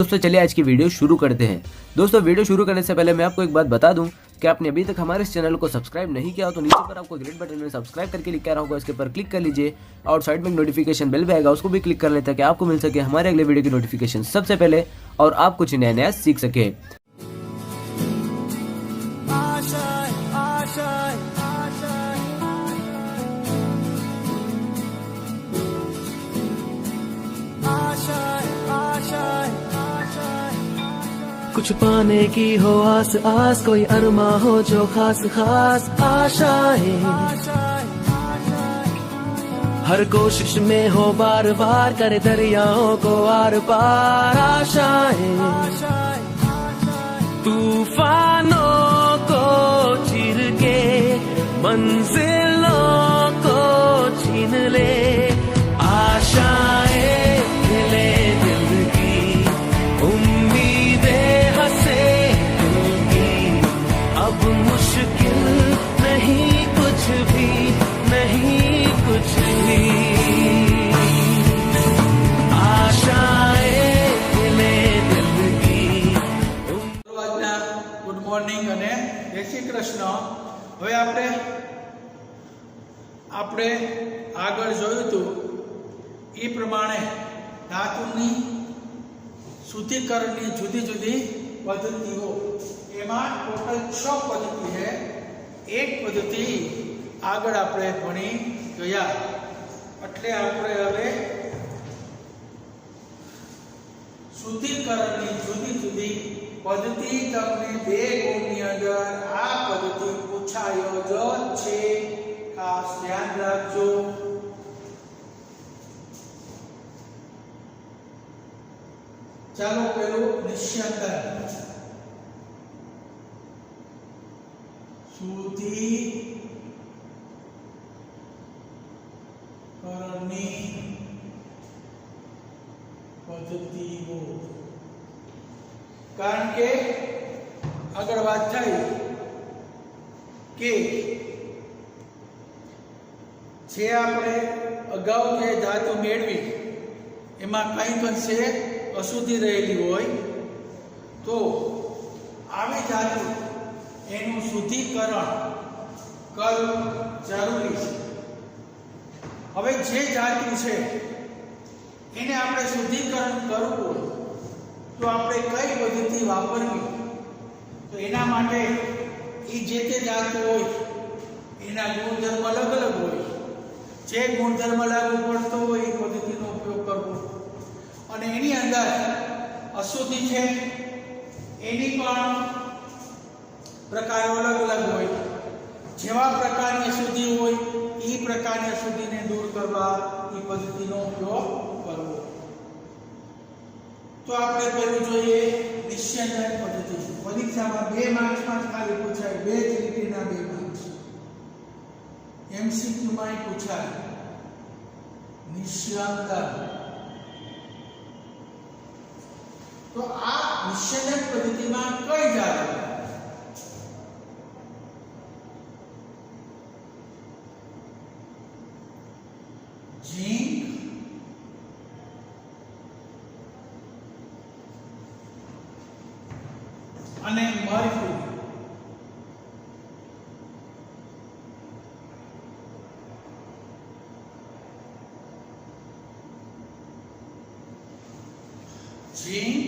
दोस्तों चलिए आज की वीडियो शुरू करते हैं। दोस्तों वीडियो शुरू करने से पहले मैं आपको एक बात बता दूं कि आपने अभी तक हमारे इस चैनल को सब्सक्राइब नहीं किया हो तो नीचे पर आपको ग्रेट बटन में सब्सक्राइब करके लिखा रहा होगा, इसके पर क्लिक कर लीजिए और साइड में नोटिफिकेशन बेल भी आएगा, उसको भी क्लिक कर लें ताकि आपको मिल सके हमारे अगले वीडियो की नोटिफिकेशन सबसे पहले और आप कुछ नया नया सीख सके। कुछ पाने की हो आस आस, कोई अरमा हो जो खास खास आशाएं, हर कोशिश में हो बार बार करे दरियाओं को आर पार आशाएं, तूफानों को चीर के मंजिलों को छीन ले आशाएं, ले दिल की उम्मीदें हंसे दिल की, अब मुश्किल नहीं कुछ भी, नहीं कुछ भी, आशाएं ले दिल की। गुड मॉर्निंग અને જય શ્રી કૃષ્ણ। હવે આપણે આગળ જોયું હતું એ પ્રમાણે ધાતુની શુદ્ધિકરણની જુદી જુદી પદ્ધતિઓ, એમાં ટોટલ 6 પદ્ધતિ છે। એક પદ્ધતિ આગળ આપણે ભણી ગયા, એટલે આપણે હવે શુદ્ધિકરણની જુદી જુદી પદ્ધતિ તમને 2 ગુણની અંદર આ પદ્ધતિ પૂછાયો જ છે, ખાસ ધ્યાન રાખજો। ચાલો પેલું નિશ્ચંદન, શુદ્ધિકરણની પદ્ધતિઓ, કારણ કે આગળ વાત થઈ કે જે આપણે અગાઉ જે ધાતુ મેળવી એમાં કંઈક અંશે અશુદ્ધિ રહેલી હોય તો આવી ધાતુ એનું શુદ્ધિકરણ કરવું જરૂરી છે। હવે જે ધાતુ છે એને આપણે શુદ્ધિકરણ કરવું હોય તો આપણે કઈ પદ્ધતિ વાપરવી, તો એના માટે એ જે તે ધાતુ હોય એના ગુણધર્મ અલગ અલગ હોય, જે ગુણધર્મ લાગુ પડતો હોય એ પદ્ધતિનો ઉપયોગ કરવો, અને એની અંદર અશુદ્ધિ છે એની પણ પ્રકારો અલગ અલગ હોય, જેવા પ્રકારની અશુદ્ધિ હોય એ પ્રકારની અશુદ્ધિને દૂર કરવા એ પદ્ધતિનો ઉપયોગ કરવો। તો આપણે પહેલું જોઈએ નિશ્ચંદન પદ્ધતિ। પરીક્ષામાં 2 માર્ક્સમાં ખાલી પૂછાય, 2 જ લીટીના 2 માર્ક્સ, એમસીક્યુ માં પૂછાય નિશ્ચંદન। તો આ નિશ્ચંદન પદ્ધતિમાં કઈ ધાતુ, ઝીંક અને મર્ક્યુરી। ઝીંક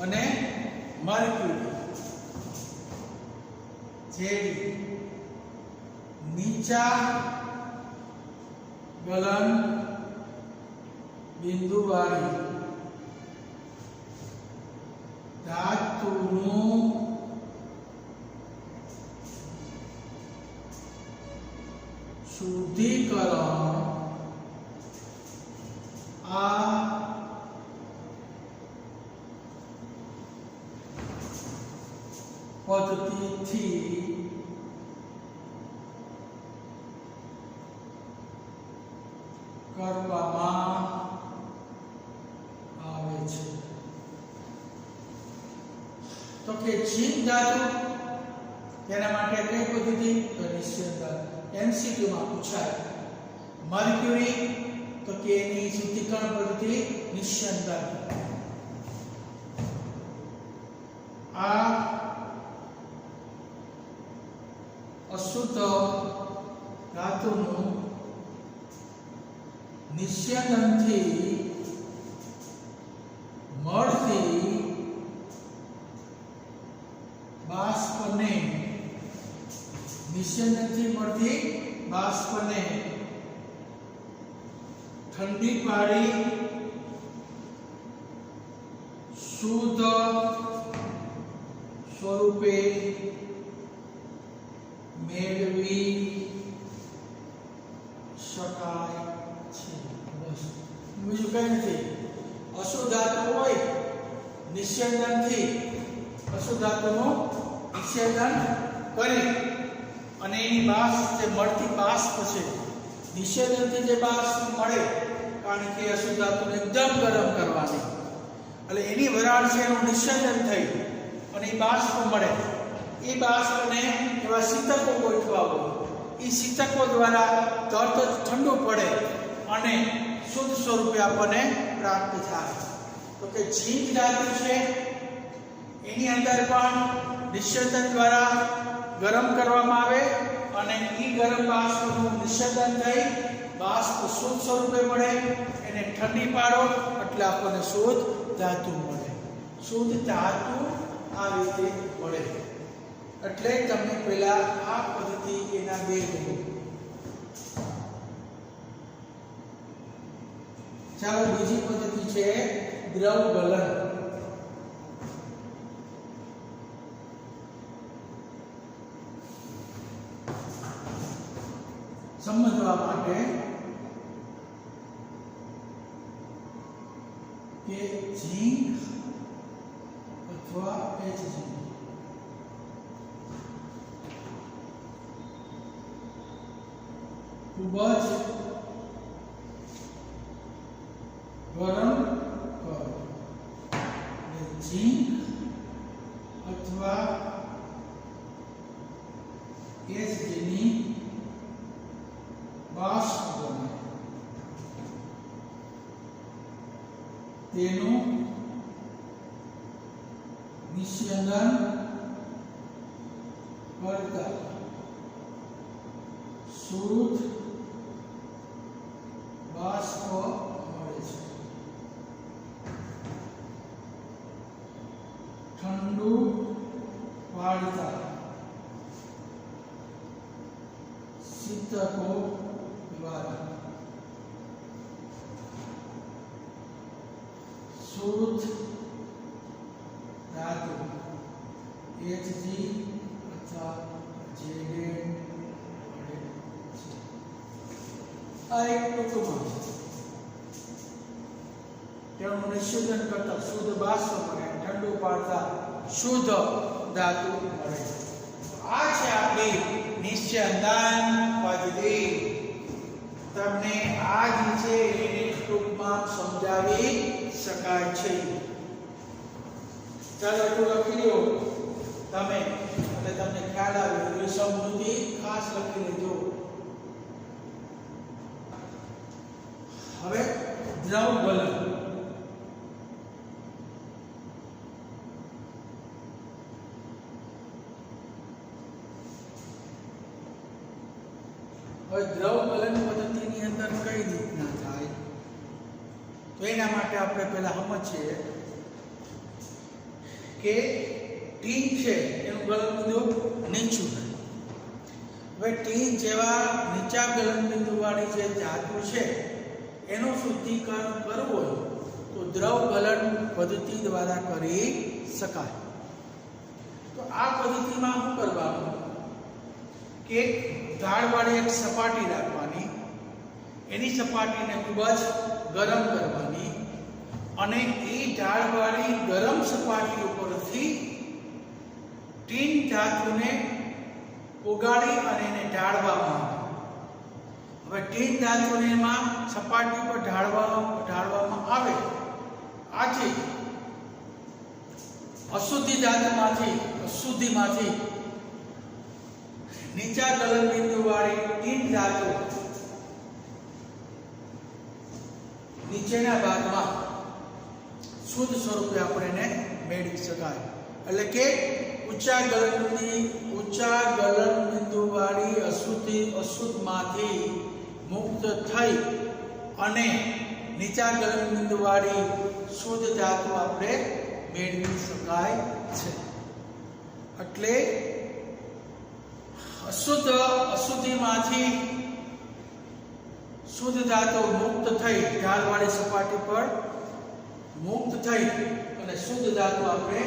અને મર્ક્યુરી જેવી નીચા ગલન બિંદુવાળી ધાતુનું શુદ્ધિકરણ આ પદ્ધતિથી કરવામાં આવે છે। તો કે ઝીંક ધાતુ તેના માટે કઈ પદ્ધતિ, તો નિશ્ચંદન। એમસીક્યુ માં પૂછાય। મર્ક્યુરી તો કે એની શુદ્ધિકરણ પદ્ધતિ નિશ્ચંદન। અશુદ્ધ ધાતુનું નિસ્યંદનથી મળતી બાષ્પને ઠંડી પાડી શુદ્ધ સ્વરૂપે મેળવી શકાય છે. બસ બીજું કઈ નથી. અશુદ્ધ ધાતુ હોય નિસ્યંદનથી અશુદ્ધ ધાતુનું નિસ્યંદન કરી અને એની બાષ્પ જે મળતી બાષ્પ છે, નિસ્યંદનથી જે બાષ્પ મળે, કારણ કે અશુદ્ધ ધાતુને એકદમ ગરમ કરવાની એટલે એની વરાળ છે એનું નિસ્યંદન થઈ અને એ બાષ્પ મળે. એ બાષ્પને એવા શીતકો ગોઠવા હોય, એ શીતકો દ્વારા તરત જ ઠંડુ પડે અને શુદ્ધ સ્વરૂપે આપણને પ્રાપ્ત થાય. તો કે ઝીંક ધાતુ છે એની અંદર પણ નિસ્યંદન દ્વારા ગરમ કરવામાં આવે અને એ ગરમ બાષ્પનું નિસ્યંદન થઈ બાષ્પ શુદ્ધ સ્વરૂપે મળે, એને ઠંડી પાડો એટલે આપણને શુદ્ધ ધાતુ મળે. શુદ્ધ ધાતુ આ રીતે મળે. એટલે તમને પહેલા આ પદ્ધતિ એના બે ગયું. ચાલો બીજી પદ્ધતિ છે દ્રવ ગલન. સમજવા માટે કે ઝીંક અથવા HG ખૂબ જ ગરમ કરો. ઝીંક અથવા HG ની બાષ્પ બને, તેનું નિસ્યંદન કરતા શુદ્ધ બાષ્પ મળે છે. ઠંડુ પાડતા શીતકો દ્વારા શુદ્ધ ધાતુ HG અથવા Zn મળે છે. આ એક ટૂંકમાં તેનું નિસ્યંદન કરતા શુદ્ધ બાષ્પ મળે, ઠંડુ પાડતા શુદ્ધ ધાતુ મળે. આ છે આપણી નિસ્યંદન પદ્ધતિ. તમને આ જ છે એને ટૂંકમાં સમજાવી શકાય છે. ચાલો એટલું લખી લો તમે એટલે તમને ખ્યાલ આવે. એ સમજૂતી ખાસ લખી લેજો. હવે દ્રવ ગલન. હવે દ્રવ ગલન પદ્ધતિની અંદર કઈ રીતના થાય તો એના માટે આપણે પહેલા સમજીએ કે ટીન છે એનું ગલન બિંદુ નીચું. હવે ટીન જેવા નીચા ગલન બિંદુ વાળી જે ધાતુ છે એનું શુદ્ધિકરણ કરવું હોય તો દ્રવ ગલન પદ્ધતિ દ્વારા કરી શકાય. તો આ પદ્ધતિમાં શું કરવાનું કે ઢાળવાળી એક સપાટી રાખવાની, એની સપાટીને ખૂબ જ ગરમ કરવાની અને એ ઢાળવાળી ગરમ સપાટી ઉપરથી ટીન ધાતુને ઓગાળી અને એને ઢાળવામાં આવે. હવે ટીન ધાતુને એમાં સપાટી પર ઢાળવામાં આવે. આથી અશુદ્ધિમાંથી નીચા ગલન બિંદુ વાળી ટીન ધાતુ નીચેના ભાગમાં શુદ્ધ સ્વરૂપે આપણે એને મેળવી શકાય. એટલે કે ऊंचा गलन बिंदु वाली अशुद्ध माथी मुक्त थई अने नीचा गलन बिंदु वाली शुद्ध धातु आपणे मेळवी शकाय छे। એટલે अशुद्धिमांथी शुद्ध धातु मुक्त थई ढालवाળી सपाटी पर मुक्त थई અને शुद्ध धातु आपणे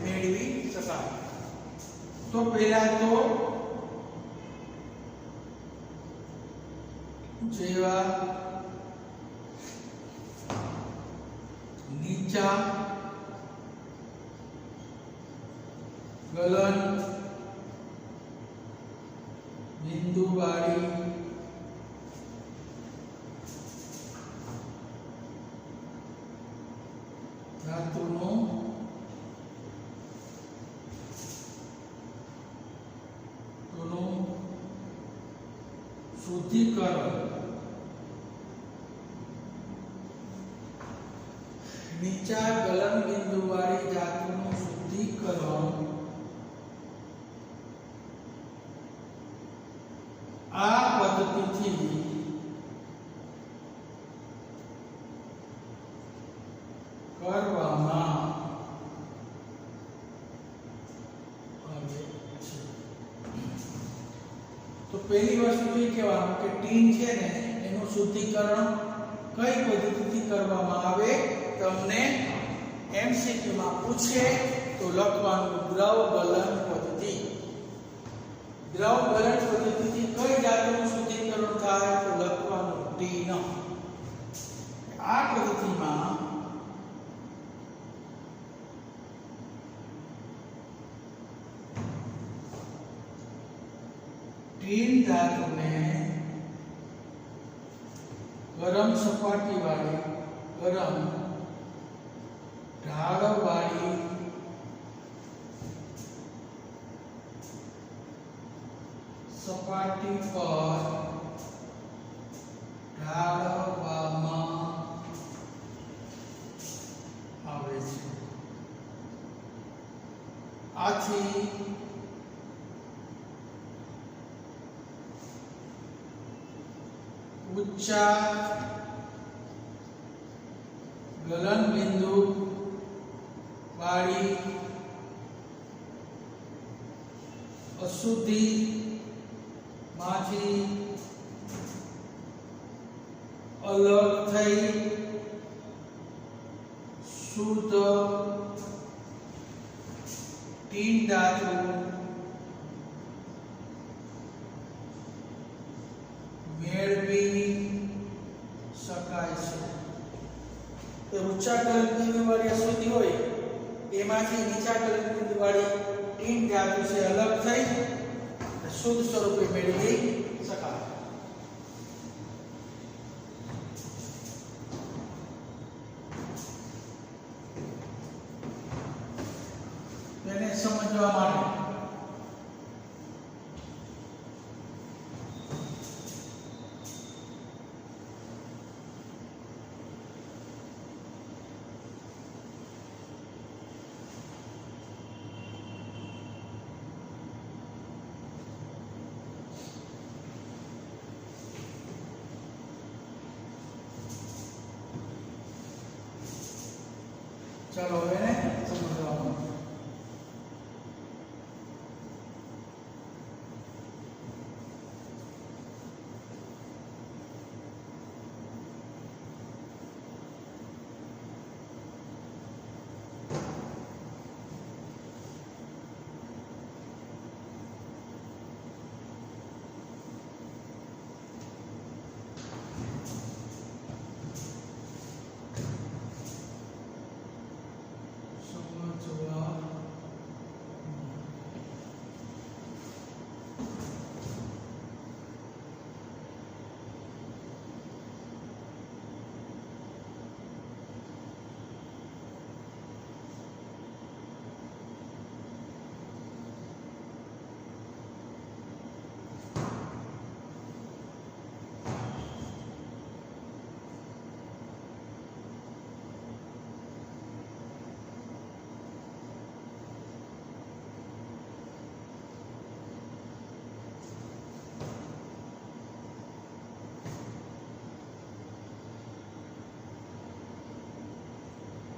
मेळवी शकाय। तो पहला तो जेवा नीचा गलन बिंदु वाली धातुनो शुद्धिकरण नीचा गलन बिंदु वाली धातुनु शुद्धिकरण आ पद्धति करवामां आवे छे। तो पहली वस्तु ये कहेवानुं के टीन छे ने एनुं शुद्धिकरण कई पद्धतिथी करवामां आवे तमने एमसीक्यू में पूछे तो लखवानुं द्रव गलन पद्धति। द्रव गलन पद्धति थी कई धातुनुं शुद्धिकरण थाय तो लखवानुं टीन। आ पद्धति में टीन धातु ने गरम सपाटी वाली गरम ढाल वाली सपाटी पर ढालवामां आवे छे। आथी ऊंचा गलन बिंदु वाली अशुद्धि माथी अलग थई शुद्ध टीन धातु मेळवी शकाय छे। तो ऊंचा गलन बिंदु वाली अशुद्धि होय एमांथी नीचा गलन बिंदु वाली टीन धातु से अलग थई शुद्ध स्वरूपे मेळवी शकाय। તેને સમજવા માટે चलो એને સમજવા માટે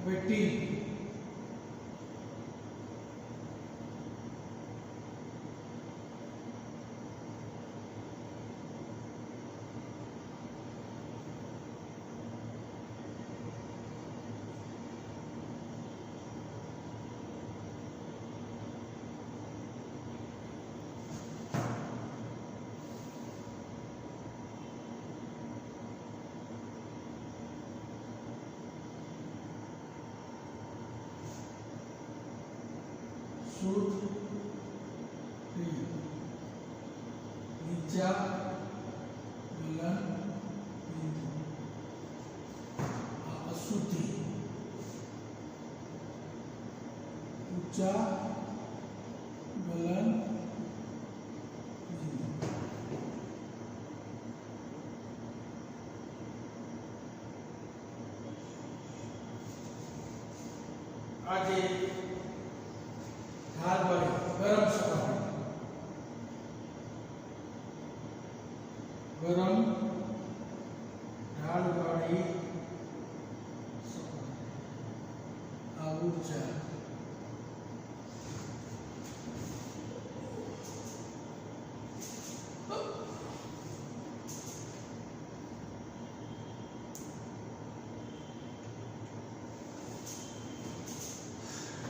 હવે ટી શુદ્ધ ટી નીચા ગલન બિંદુ આ અશુદ્ધિ ઊંચા ગલન બિંદુ આજે ढाल वाली गरम सपाटी गरम ढाल वाली सपाटी आ ऊर्जा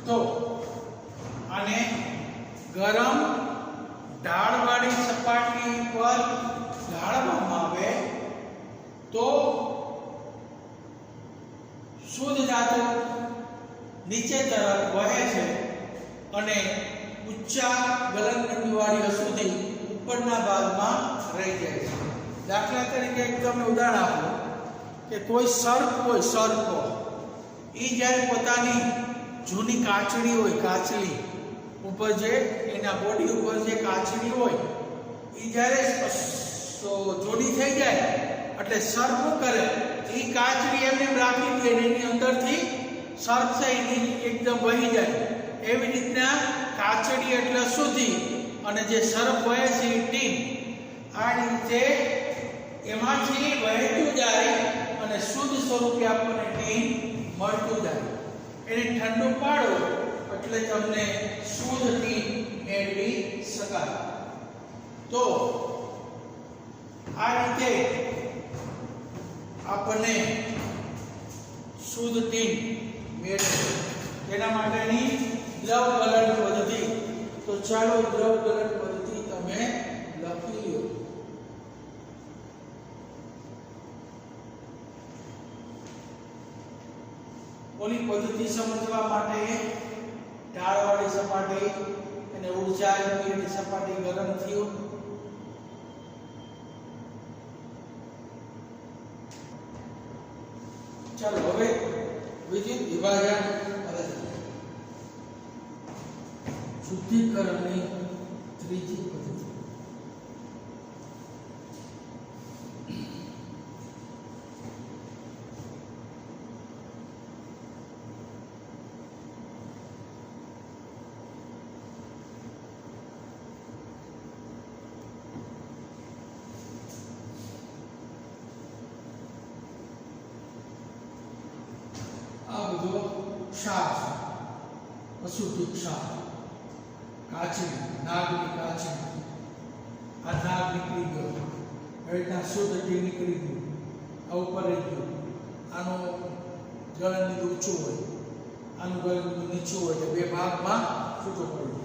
तो અને ગરમ ઢાળવાળી સપાટી પર ઢાળવામાં આવે તો શુદ્ધ ધાતુ નીચે તરફ વહે છે અને ઊંચા ગલનબિંદુવાળી અશુદ્ધિ ઉપરના ભાગમાં રહી જાય છે. દાખલા તરીકે એક તમને ઉદાહરણ આપું કે કોઈ સર્પ હોય, સર્પ એ જ્યારે પોતાની જૂની કાચડી હોય, કાચલી ઉપર જે એના બોડી ઉપર જે કાચડી હોય એ જ્યારે જોડી થઈ જાય એટલે સર્પ કરે એ કાચડી એમને રાખી દે અને એની અંદરથી સર્પ છે એની એકદમ વહી જાય. એવી રીતના કાચડી એટલે અશુદ્ધિ અને જે સર્પ વહે છે એ ટીન. આ રીતે એમાંથી વહેતું જાય અને શુદ્ધ સ્વરૂપે આપણને ટીન મળતું જાય. એને ઠંડુ પાડો એટલે તમને શુદ્ધ ટીન મેળવી શકાય. તો આ રીતે આપણને શુદ્ધ ટીન મેળવે. તેના માટેની દ્રવ ગલન પદ્ધતિ. તો ચાલો દ્રવ ગલન પદ્ધતિ તમે લખી લો. ઓલી પદ્ધતિ સમજવા માટે ઢાળવાળી સપાટી અને ઊર્જા યુનિટ સપાટી ગરમ થયો. ચાલો હવે વિદ્યુત વિભાજન શુદ્ધિકરણની ત્રીજી પદ્ધતિ. આ બધો ક્ષાર, અશુદ્ધ ક્ષાર, કાચી, નાગની કાચી, આ નાગ નીકળી ગયો, એ રીતના શુદ્ધ ટી નીકળી ગયું, આ ઉપર રહી ગયું. આનું ગલનબિંદુ ઊંચું હોય, આનું ગલનબિંદુ નીચું હોય, એટલે બે ભાગમાં છૂટો પડી ગયો.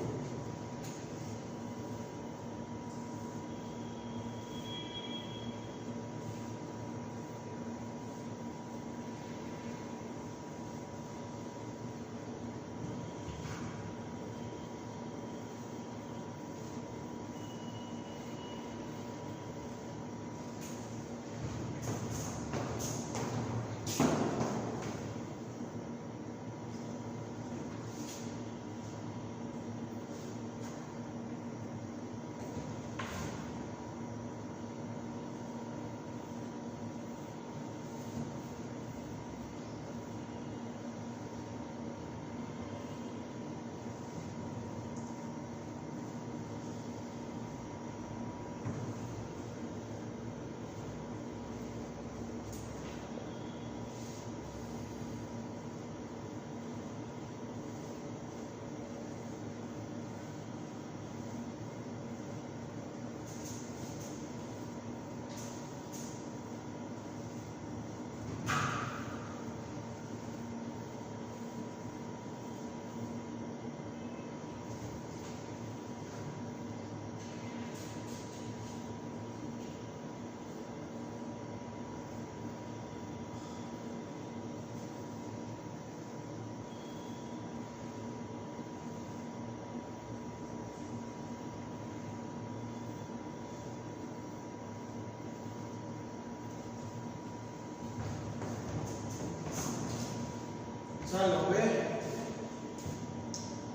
ચાલો હવે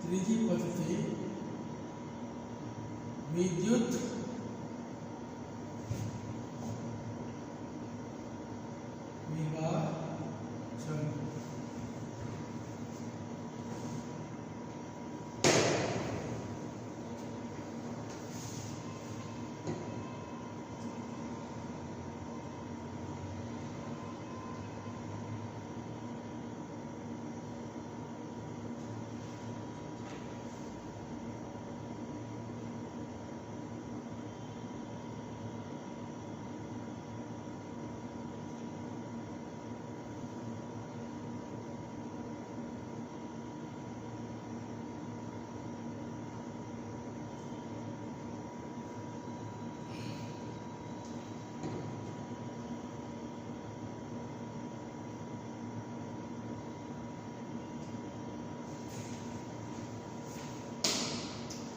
ત્રીજી પદ્ધતિ વિદ્યુત વિભાજન.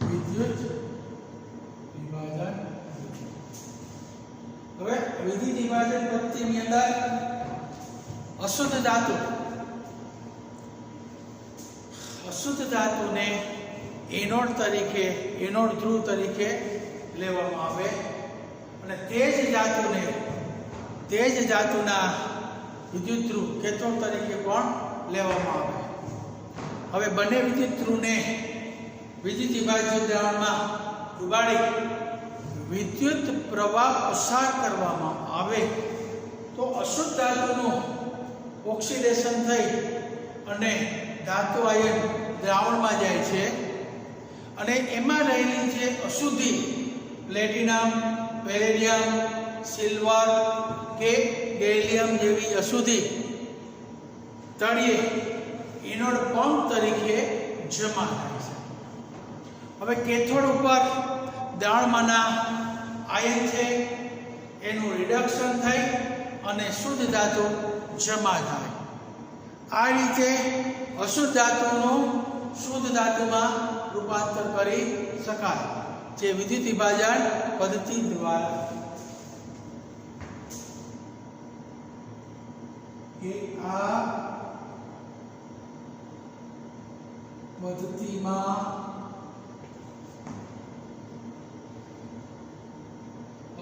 વિદ્યુત વિભાજન. હવે વિદ્યુત વિભાજન પદ્ધતિની અંદર અશુદ્ધ ધાતુને એનોડ ધ્રુવ તરીકે લેવામાં આવે અને તે જ ધાતુના વિદ્યુત ધ્રુવ કેથોડ તરીકે પણ લેવામાં આવે. હવે બંને વિદ્યુત ધ્રુવને વિદ્યુત વિભાજ્ય દ્રાવણમાં ડુબાડી વિદ્યુત પ્રવાહ પસાર કરવામાં આવે તો અશુદ્ધ ધાતુનું ઓક્સિડેશન થઈ અને ધાતુ આયન દ્રાવણમાં જાય છે અને એમાં રહેલી જે અશુદ્ધિ પ્લેટિનમ, પેલેડિયમ, સિલ્વર કે ગેલિયમ જેવી અશુદ્ધિ તળિયે એનોડ પંપ તરીકે જમા થાય છે. હવે કેથોડ ઉપર દ્રાવણમાંના આયન છે એનું રિડક્શન થઈ અને શુદ્ધ ધાતુ જમા થાય. આ રીતે અશુદ્ધ ધાતુનું શુદ્ધ ધાતુમાં રૂપાંતર કરી શકાય જે વિદ્યુત વિભાજન પદ્ધતિ દ્વારા. કે આ પદ્ધતિમાં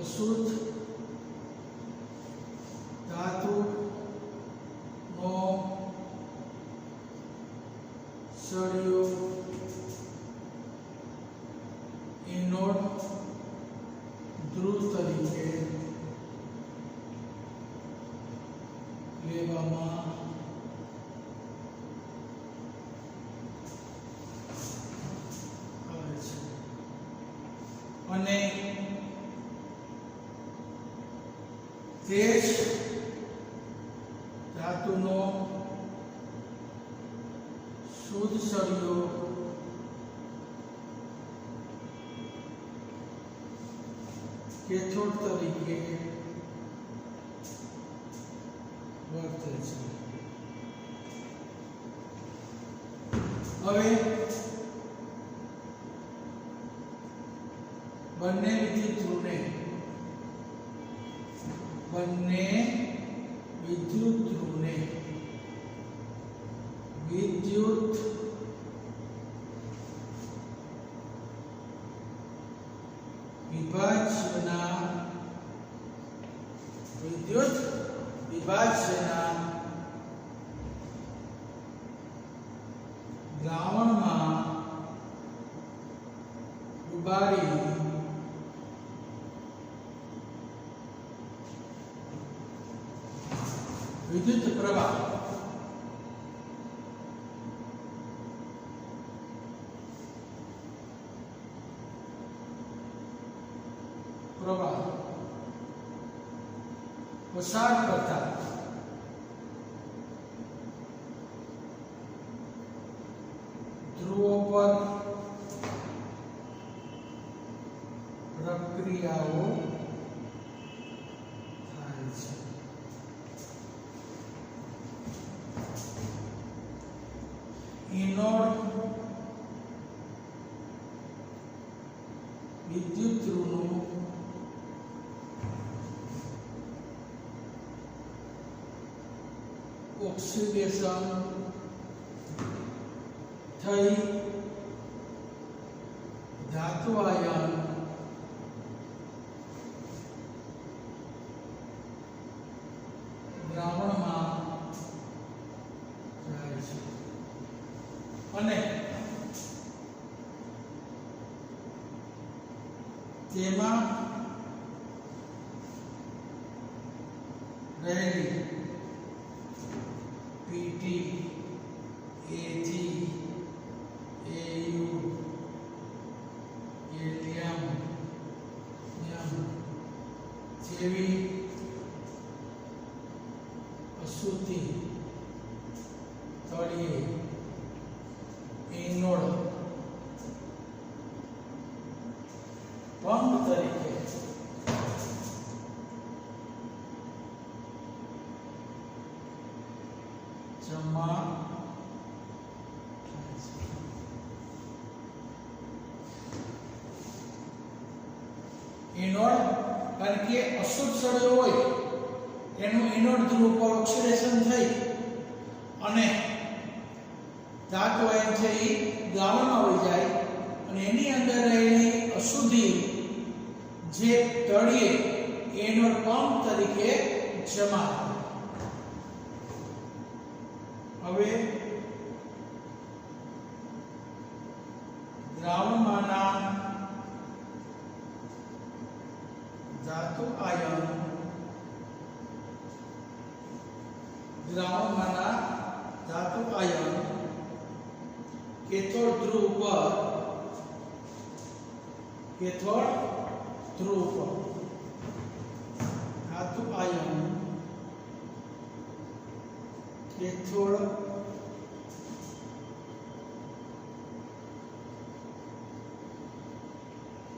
અશુદ્ધ ધાતુનો સળિયો એનોડ ધ્રુવ તરીકે લેવામાં આવે છે અને તે જ ધાતુનો શુદ્ધ સળિયો કેથોડ તરીકે વર્તે છે. હવે બંને વિદ્યુત ધ્રુવને વિદ્યુત વિભાજ્યના દ્રાવણમાં ડુબાડી વિદ્યુત પ્રવાહ પસાર કરતા ધ્રુવો પર પ્રક્રિયાઓ થાય છે. એનોડ વિદ્યુત ધ્રુવનું ઓક્સિડેશન થઈ ધાતુ આયન દ્રાવણમાં જાય છે અને તેમાં રહેલી પીટી એજી એયુ એલિયમ જેવી અશુદ્ધિ તળિયે એનોડ પંપ તરીકે જમા એનોડ કારણ કે અશુદ્ધ સળિયો હોય એનું એનોડ ધ્રુવ પર ઓક્સિડેશન થઈ અને ધાતુ આયન છે એ દ્રાવણમાં વહી જાય અને એની અંદર રહેલી અશુદ્ધિ જે તળિયે એનોડ પંપ તરીકે જમા થાય. હવે દ્રાવણમાંના ધાતુ આયન કેથોડ ધ્રુવ પર ધાતુ આયન કેથોડ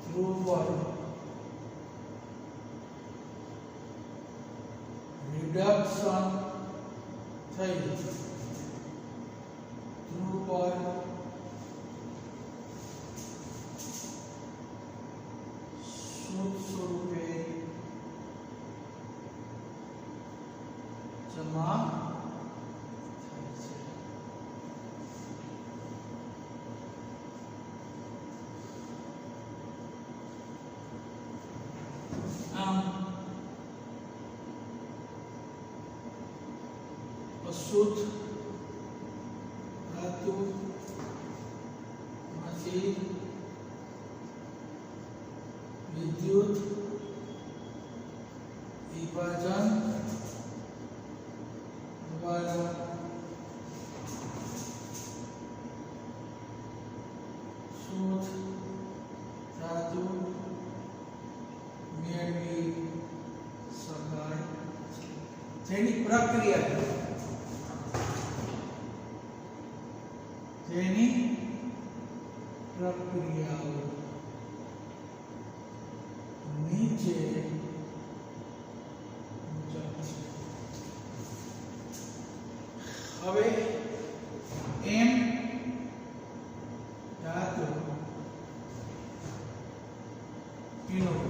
ધ્રુવ પર રિડક્શન થઈ ધ્રુવ પર શુદ્ધ સ્વરૂપે જમા થાય છે. આમ અશુદ્ધ ધાતુ માંથી વિદ્યુત વિભાજન દ્વારા શુદ્ધ ધાતુ મેળવી શકાય છે. જેની પ્રક્રિયા પ્રક્રિયાઓ નીચે મુજબ છે. હવે એમ ધાતુ anode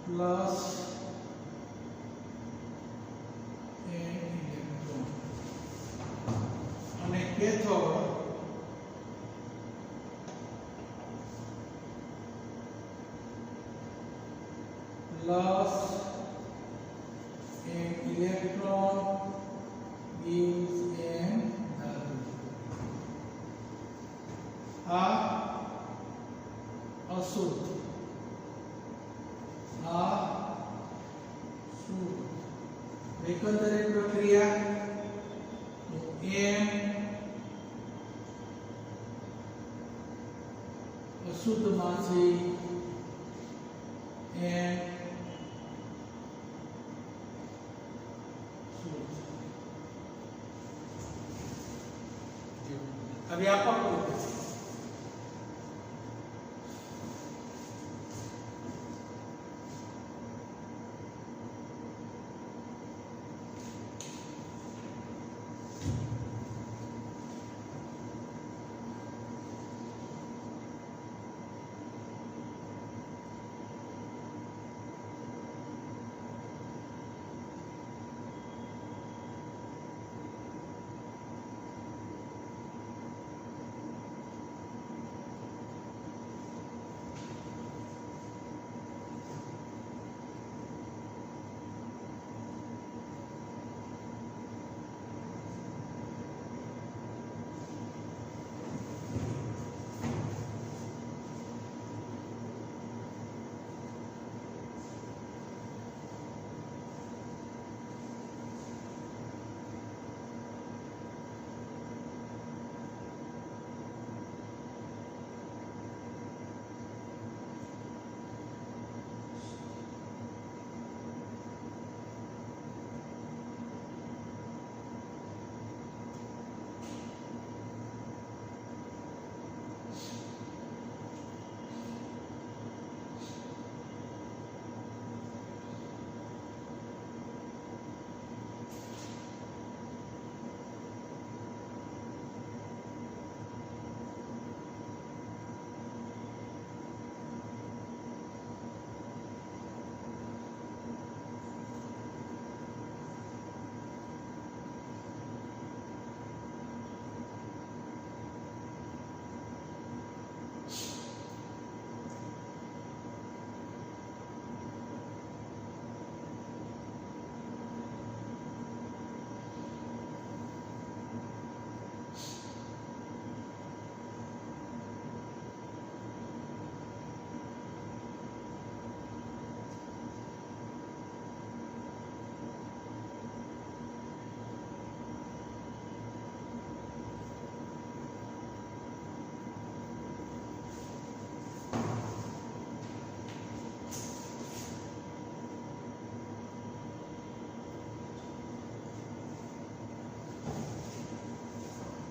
plus cathode plus an electron gives an ધાતુ. આ અશુદ્ધ આ શુદ્ધ એકંદરે પ્રક્રિયા તો m અશુદ્ધમાંથી n શુદ્ધ. હવે આપો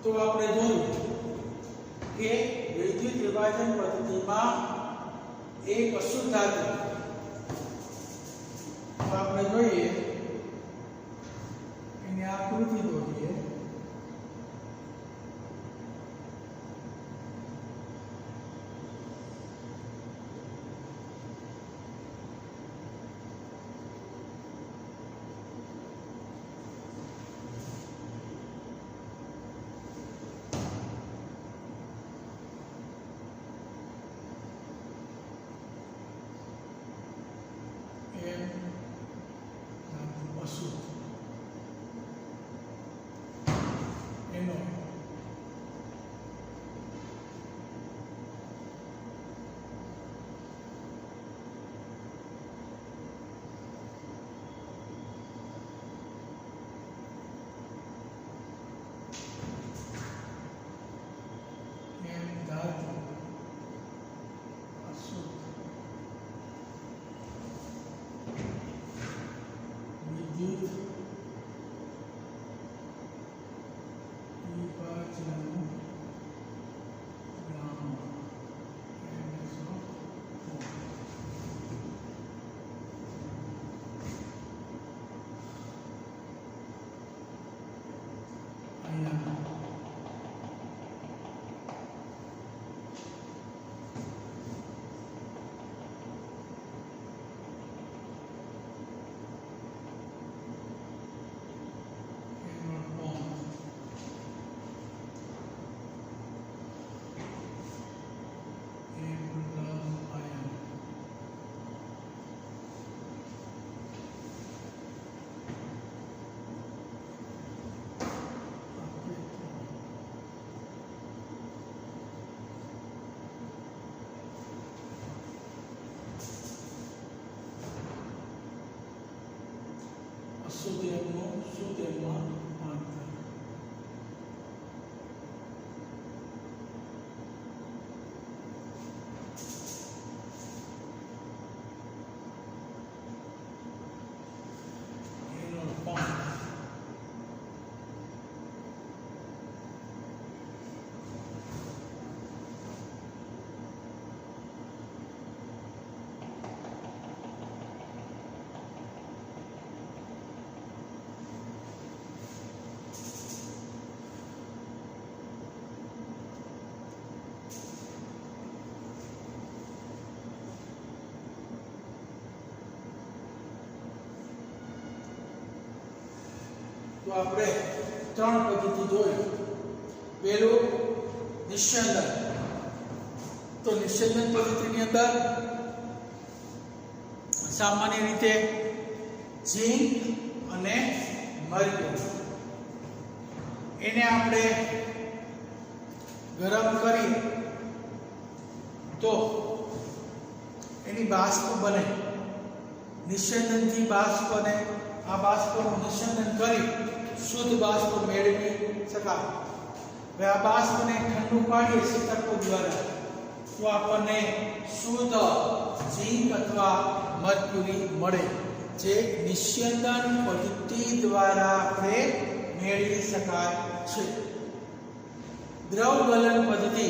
તો આપણે જોયું કે વિદ્યુત વિભાજન પદ્ધતિમાં એક અશુદ્ધ ધાતુ, તો આપણે જોઈએ એની આકૃતિ દોરીએ. એનો ધાતુ અશુદ્ધ વિદ્યુત વિભાજનનું નામ અહીંયા અશુદ્ધ એમનું શુદ્ધ એમમાં રૂપાંતર. એનો પણ તો આપણે ત્રણ પદ્ધતિ જોઈ. પહેલું નિસ્યંદન. તો નિસ્યંદન પદ્ધતિની અંદર સામાન્ય રીતે ઝીંક અને મર્ક્યુરી એને આપણે ગરમ કરી તો એની બાષ્પ બને. નિસ્યંદનથી બાષ્પ બને. આ બાષ્પનું નિસ્યંદન કરી શુદ્ધ બાષ્પ મેળવી શકાય. હવે આ બાષ્પને ઠંડુ પાડીએ શીતકો દ્વારા તો આપણને શુદ્ધ ઝીંક અથવા મર્ક્યુરી મળે, જે નિસ્યંદન પદ્ધતિ દ્વારા આપણે મેળવી શકાય છે. દ્રવ ગલન પદ્ધતિ.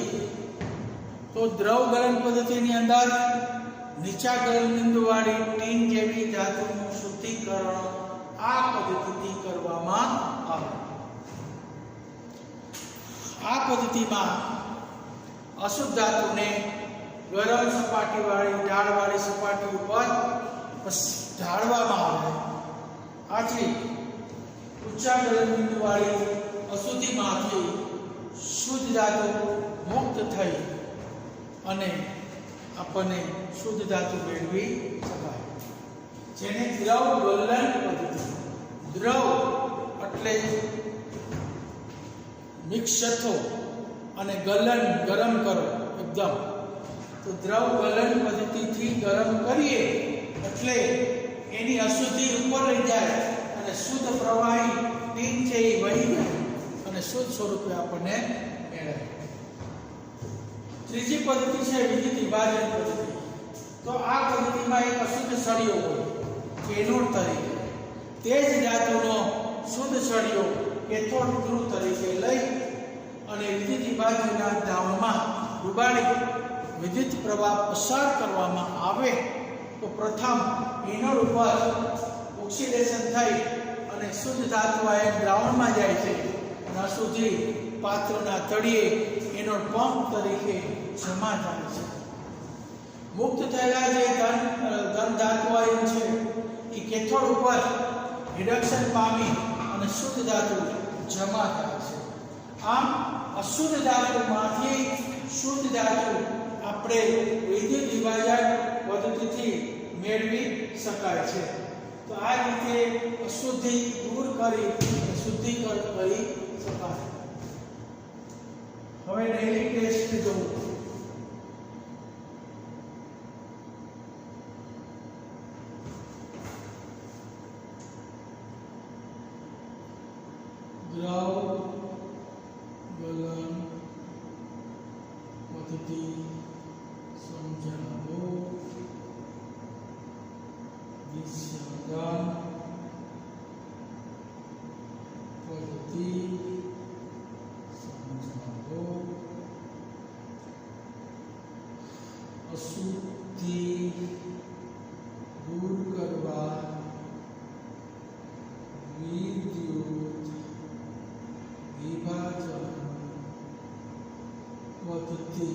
તો દ્રવ ગલન પદ્ધતિની અંદર નીચા ગલન બિંદુવાળી ટીન જેવી ધાતુનું શુદ્ધિકરણ આ પદ્ધતિથી કરવામાં આવે. આ પદ્ધતિમાં અશુદ્ધ ધાતુને ગરમ સપાટીવાળી ઢાળવાળી સપાટી ઉપર ઢાળવામાં આવે. આથી ઊંચા ગલન બિંદુવાળી અશુદ્ધિમાંથી શુદ્ધ ધાતુ મુક્ત થઈ અને આપણને શુદ્ધ ધાતુ મેળવી શકાય, જેને દ્રવ ગલન પદ્ધતિ. દ્રવ એટલે મિક્સ થતો અને ગલન ગરમ કરો એકદમ. તો દ્રવ ગલન પદ્ધતિથી ગરમ કરીએ એટલે એની અશુદ્ધિ ઉપર લઈ જાય અને શુદ્ધ પ્રવાહી ટીન છે એ વહી જાય અને શુદ્ધ સ્વરૂપે આપણને મેળવે. ત્રીજી પદ્ધતિ છે વિદ્યુત વિભાજન પદ્ધતિ. તો આ પદ્ધતિમાં એક અશુદ્ધ સળિયો હોય કેથોડ તરીકે. તે જ ધાતુનો શુદ્ધ સળિયો કેથોડ ધ્રુવ તરીકે લઈ અને વિદ્યુત વિભાજનના દ્રાવણમાં ડુબાડી વિદ્યુત પ્રવાહ પસાર કરવામાં આવે તો પ્રથમ એનોડ ઉપર ઓક્સિડેશન થઈ અને શુદ્ધ ધાતુ આયન દ્રાવણમાં જાય છે અને અશુદ્ધિ પાત્રના તળિયે એનોડ પંપ તરીકે જમા થાય છે. મુક્ત થયેલા જે ધન ધાતુ આયન છે એ કેથોડ ઉપર રિડક્શન પામી અને શુદ્ધ ધાતુ જમા થાય છે. આમ અશુદ્ધ ધાતુમાંથી શુદ્ધ ધાતુ આપણે વિદ્યુત વિભાજન પદ્ધતિથી મેળવી શકાય છે. તો આ રીતે અશુદ્ધિ દૂર કરી શુદ્ધિકરણ કરી શકાય. હવે ડેઇલી ટેસ્ટ જોવું. દ્રવ ગલન પદ્ધતિ સમજાવો. વિસ્યંદન પદ્ધતિ સમજાવો. અશુદ્ધિ દૂર કરવા વિદ્યુત વિભાજન પદ્ધતિ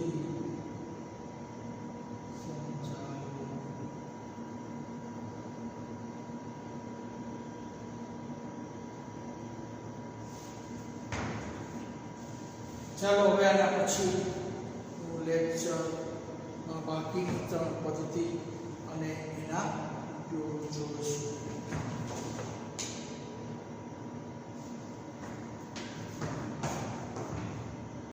સમજાવો. ચાલો હવે આના પછી લેક્ચર બાકીની 3 પદ્ધતિ